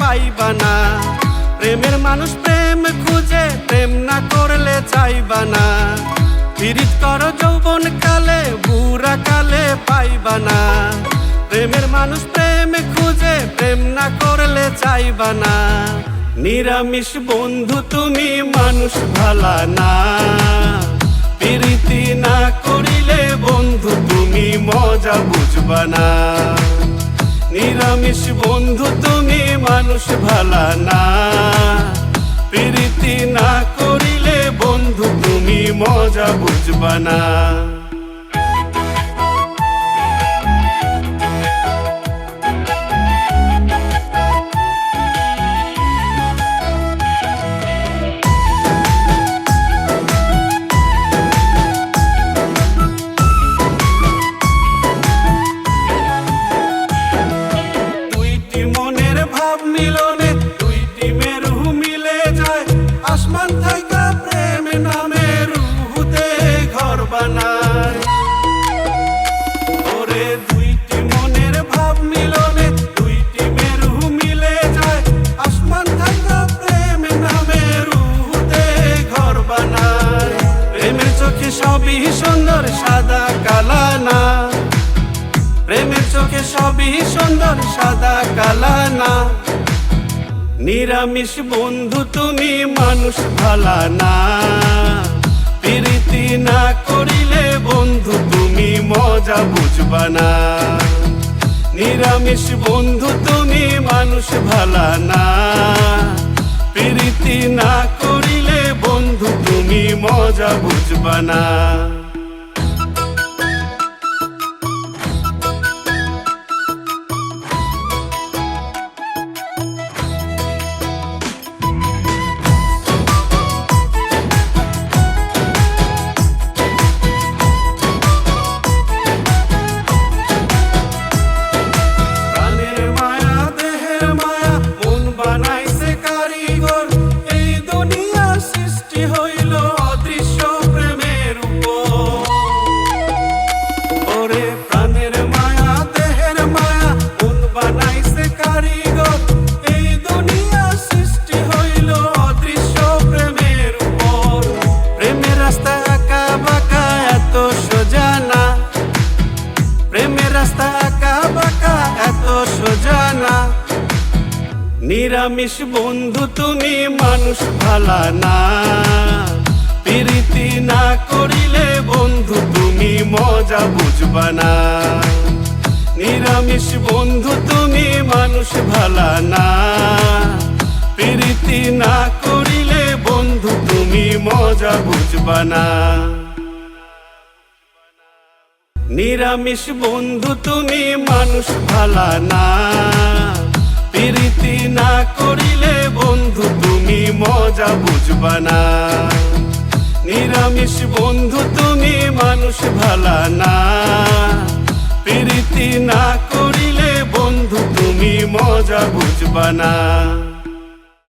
পাইবা না। প্রেমের মানুষ প্রেম খুঁজে প্রেম না করলে চাইবা না। পীড়িত করো যৌবন কালে বুড়া কালে পাইবা না। প্রেমের মানুষ প্রেম খুঁজে প্রেম না করলে চাইবা না। নিরামিষ বন্ধু তুমি মানুষ ভালা না। প্রীতি না করিলে বন্ধু তুমি মজা বুঝবা না। নিরামিষ বন্ধু তুমি মানুষ ভালা না। প্রীতি না করিলে বন্ধু তুমি মজা বুঝবা না। মিলনে দুইটি মেরু মিলে যায়। আসমান থাইকা প্রেম নামে রুহুতে ঘর বানায়। ওরে দুইটি মনের ভাব মিলনে দুইটি মেরু মিলে যায়। আসমান থাইকা প্রেম নামে রুহুতে ঘর বানায়। প্রেমের চোখে সবই সুন্দর সাদা কালা না। প্রেমের চোখে সবই সুন্দর সাদা কালা না। নিরামিষ বন্ধু তুমি মানুষ ভালা না। প্রীতি না করিলে বন্ধু তুমি মজা বুঝবা না। নিরামিষ বন্ধু তুমি মানুষ ভালা না। প্রীতি না করিলে বন্ধু তুমি মজা বুঝবা না। নিরামিষ বন্ধু তুমি মানুষ ভালা না। প্রীতি না করিলে বন্ধু তুমি মজা বুঝবা না। নিরামিষ বন্ধু তুমি মানুষ ভালা না। প্রীতি না করিলে বন্ধু তুমি মজা বুঝবা না। নিরামিষ বন্ধু তুমি মানুষ ভালা না। প্রীতি না করিলে বন্ধু তুমি মজা বুঝবা না। নিরামিষ বন্ধু তুমি মানুষ ভালা না। প্রীতি না করিলে বন্ধু তুমি মজা বুঝবা না।